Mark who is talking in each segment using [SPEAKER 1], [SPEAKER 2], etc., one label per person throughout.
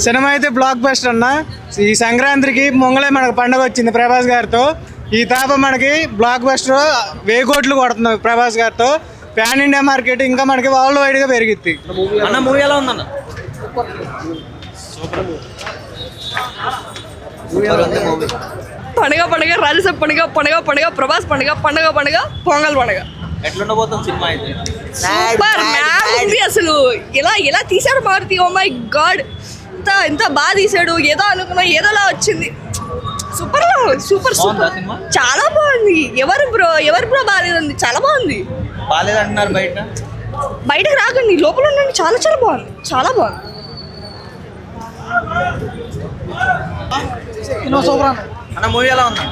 [SPEAKER 1] Cinema అయితే block buster అన్న. ఈ సంక్రాంతికి మొంగలే మనకు పండుగ వచ్చింది ప్రభాస్ గారితో. ఈ తాప మనకి బ్లాక్ బస్టర్ 1000 కోట్లు కొడుతుంది ప్రభాస్ గారితో. ప్యాన్ ఇండియా మార్కెట్ ఇంకా మనకి వరల్డ్ వైడ్ గా పెరిగిద్ది.
[SPEAKER 2] అన్న మూవీ ఎలా ఉందన్న?
[SPEAKER 3] పండుగ పండుగ రాజసభ పండుగ పండుగ పండుగ ప్రభాస్ పండుగ పండుగ పండుగ పొంగల్ పండుగ.
[SPEAKER 2] ఎట్లుండబోతుంది సినిమా అయితే?
[SPEAKER 3] సూపర్ మ్యామ్ ఉంది అసలు. ఎలా తీశాడు మారుతి. ఓ మై గాడ్, ఎంత బాగా తీసాడు. ఏదో అనుకున్నా ఏదోలా వచ్చింది. సూపర్ సూపర్ సూపర్, చాలా బాగుంది. ఎవరు బ్రో బాగాలేదండి, చాలా బాగుంది.
[SPEAKER 2] బాగాలేదంటున్నారు
[SPEAKER 3] బయటకు రాకండి, లోపల ఉండండి. చాలా చాలా బాగుంది, చాలా బాగుంది.
[SPEAKER 2] అన్న మూవీ ఎలా ఉందా?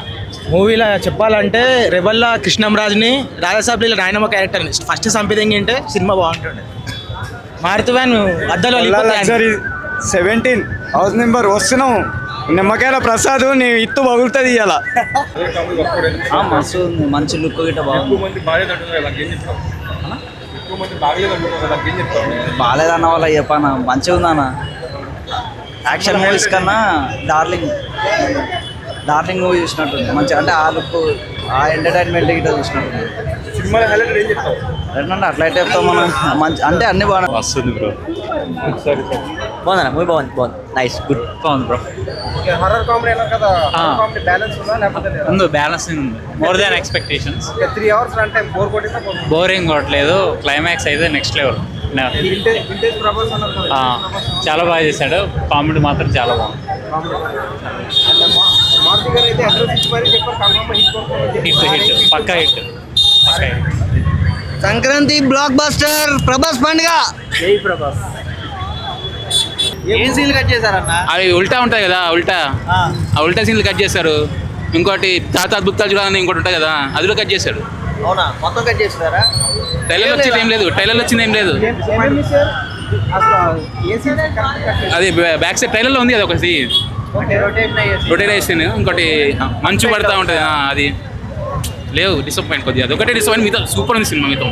[SPEAKER 4] మూవీలో చెప్పాలంటే రెబల్లా కృష్ణంరాజుని రాజసాబ్లీలో నాయనమ్మ క్యారెక్టర్ ఫస్ట్ సంపిదంగి సినిమా బాగుంటుండే. మారుతి వ్యాన్ అద్దలో
[SPEAKER 1] 17 హౌస్ నెంబర్ వస్తున్నాం. నిమ్మకాయల ప్రసాద్ నీ ఇత్తు పగులుతుంది ఇవాళ.
[SPEAKER 2] మస్తు ఉంది, మంచి లుక్ గిట్ట బాగుంది. బాగాలేదన్న వాళ్ళ చెప్పానా, మంచిగా ఉందన్న. యాక్షన్ మూవీస్ కన్నా డార్లింగ్ మూవీ చూసినట్టుంది మంచిగా. అంటే ఆ లుక్, ఆ ఎంటర్టైన్మెంట్ గిట్ట చూసినట్టుంది. ఏంటంటే అట్లయితే చెప్తాం మనం. మంచి అంటే అన్ని బాగున్నాయి.
[SPEAKER 5] వస్తుంది బ్రో.
[SPEAKER 2] బాగుందన్న మూవీ, బాగుంది నైస్ గుడ్, బాగుంది బ్రో.
[SPEAKER 1] హర్రర్ కామెడీ కదా, కామెడీ బ్యాలెన్స్ ఉందా లేకపోతే
[SPEAKER 5] ఉంది, బ్యాలెన్సింగ్ ఉంది. More than expectations.
[SPEAKER 1] 3 hours run time bore కొట్టిందా?
[SPEAKER 5] బోరింగ్ కొట్టలేదు. క్లైమాక్స్ అయితే నెక్స్ట్ లెవెల్.
[SPEAKER 1] వింటేజ్ ప్రభాస్ అన్నారు కదా,
[SPEAKER 5] చాలా బాగా చేశాడు. కామెడీ మాత్రం చాలా బాగుంది.
[SPEAKER 1] మారుతి గారు అయితే అడ్రస్ ఇచ్చి మరీ చెప్పారు కన్ఫర్మ్
[SPEAKER 5] హిట్ పక్కా hit.
[SPEAKER 2] Sankranti blockbuster Prabhas పండుగ. జై ప్రభాస్. ఏం సీన్లు కట్ చేశారన్న?
[SPEAKER 6] అవి ఉల్టా ఉంటాయి కదా, ఆ ఉల్టా సీన్లు కట్ చేశారు. ఇంకోటి తాత అద్భుతాలు చూడాలని ఇంకోటి ఉంటాయి కదా, అది కూడా కట్ చేశాడు.
[SPEAKER 2] అవునా, మొత్తం కట్ చేస్తారా?
[SPEAKER 6] ట్రైలర్ వచ్చింది ఏం లేదు. అది బ్యాక్ సైడ్ ట్రైలర్లో ఉంది కదా, ఒక సీన్ రొటేట్ చేసింది. ఇంకోటి మంచు పడతా ఉంటుంది, అది లేవు. డిసప్పాయింట్ కొద్దిగా, అది ఒకటే డిసప్పాయింట్. మిగతా సూపర్ ఉంది సినిమా. మిగతా